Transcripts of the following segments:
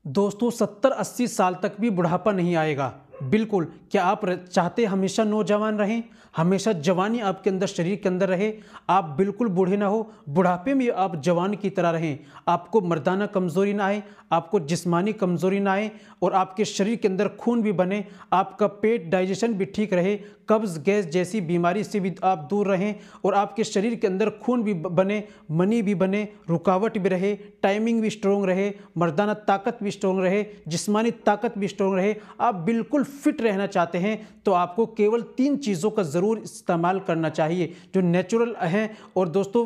दोस्तों 70-80 साल तक भी बुढ़ापा नहीं आएगा। बिल्कुल। क्या आप चाहते हमेशा नौजवान रहें, हमेशा जवानी आपके अंदर शरीर के अंदर रहे, आप बिल्कुल बूढ़े ना हो, बुढ़ापे में आप जवान की तरह रहें, आपको मर्दाना कमज़ोरी ना आए, आपको जिस्मानी कमज़ोरी ना आए और आपके शरीर के अंदर खून भी बने, आपका पेट डाइजेशन भी ठीक रहे, कब्ज़ गैस जैसी बीमारी से भी आप दूर रहें और आपके शरीर के अंदर खून भी बने, मनी भी बने, रुकावट भी रहे, टाइमिंग भी स्ट्रोंग रहे, मर्दाना ताकत भी स्ट्रोंग रहे, जिस्मानी ताकत भी स्ट्रोंग रहे, आप बिल्कुल फिट रहना चाहते हैं तो आपको केवल 3 चीज़ों का ज़रूर इस्तेमाल करना चाहिए जो नेचुरल हैं और दोस्तों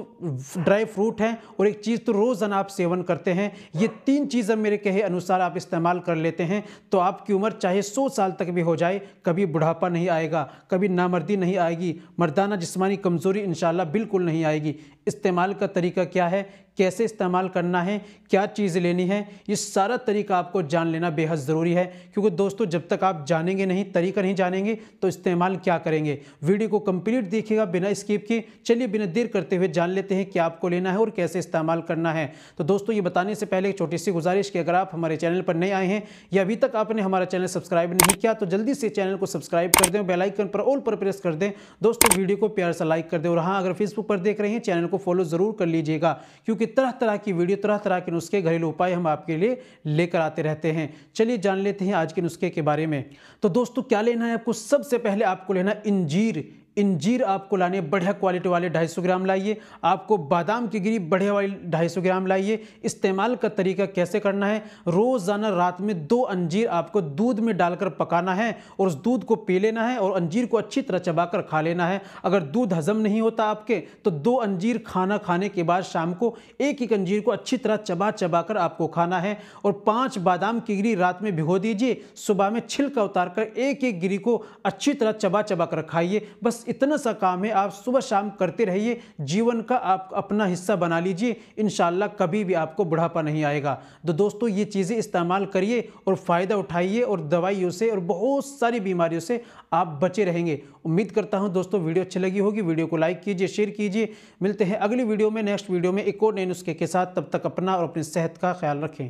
ड्राई फ्रूट हैं और एक चीज़ तो रोज़ाना आप सेवन करते हैं। ये 3 चीज़ें मेरे कहे अनुसार आप इस्तेमाल कर लेते हैं तो आपकी उम्र चाहे 100 साल तक भी हो जाए, कभी बुढ़ापा नहीं आएगा, कभी नामर्दी नहीं आएगी, मर्दाना जिस्मानी कमज़ोरी इंशाल्लाह बिल्कुल नहीं आएगी। इस्तेमाल का तरीका क्या है, कैसे इस्तेमाल करना है, क्या चीज़ लेनी है, ये सारा तरीका आपको जान लेना बेहद ज़रूरी है क्योंकि दोस्तों जब तक आप जानेंगे नहीं, तरीका नहीं जानेंगे तो इस्तेमाल क्या करेंगे। वीडियो को कंप्लीट देखिएगा बिना स्किप के। चलिए बिना देर करते हुए जान लेते हैं क्या आपको लेना है और कैसे इस्तेमाल करना है। तो दोस्तों ये बताने से पहले एक छोटी सी गुजारिश कि अगर आप हमारे चैनल पर नए आए हैं या अभी तक आपने हमारा चैनल सब्सक्राइब नहीं किया तो जल्दी से चैनल को सब्सक्राइब कर दें, बेल आइकन पर ऑल पर प्रेस कर दें। दोस्तों वीडियो को प्यार से लाइक कर दें और हाँ अगर फेसबुक पर देख रहे हैं चैनल को फॉलो ज़रूर कर लीजिएगा क्योंकि तरह तरह की वीडियो, तरह तरह के नुस्खे, घरेलू उपाय हम आपके लिए लेकर आते रहते हैं। चलिए जान लेते हैं आज के नुस्खे के बारे में। तो दोस्तों क्या लेना है आपको, सबसे पहले आपको लेना इंजीर। इंजीर आपको लाने बढ़िया क्वालिटी वाले 250 ग्राम लाइए। आपको बादाम की गिरी बढ़िया वाली 250 ग्राम लाइए। इस्तेमाल का तरीका कैसे करना है, रोज़ाना रात में 2 अंजीर आपको दूध में डालकर पकाना है और उस दूध को पी लेना है और अंजीर को अच्छी तरह चबाकर खा लेना है। अगर दूध हजम नहीं होता आपके तो 2 अंजीर खाना खाने के बाद शाम को एक एक अंजीर को अच्छी तरह चबा चबा कर आपको खाना है और 5 बादाम की गिरी रात में भिगो दीजिए, सुबह में छिलका उतारकर एक एक गिरी को अच्छी तरह चबा चबा कर खाइए। बस इतना सा काम है, आप सुबह शाम करते रहिए, जीवन का आप अपना हिस्सा बना लीजिए, इंशाल्लाह कभी भी आपको बुढ़ापा नहीं आएगा। तो दोस्तों ये चीज़ें इस्तेमाल करिए और फ़ायदा उठाइए और दवाइयों से और बहुत सारी बीमारियों से आप बचे रहेंगे। उम्मीद करता हूं दोस्तों वीडियो अच्छी लगी होगी, वीडियो को लाइक कीजिए, शेयर कीजिए। मिलते हैं अगली वीडियो में, नेक्स्ट वीडियो में एक और नए नुस्खे के साथ। तब तक अपना और अपनी सेहत का ख्याल रखें।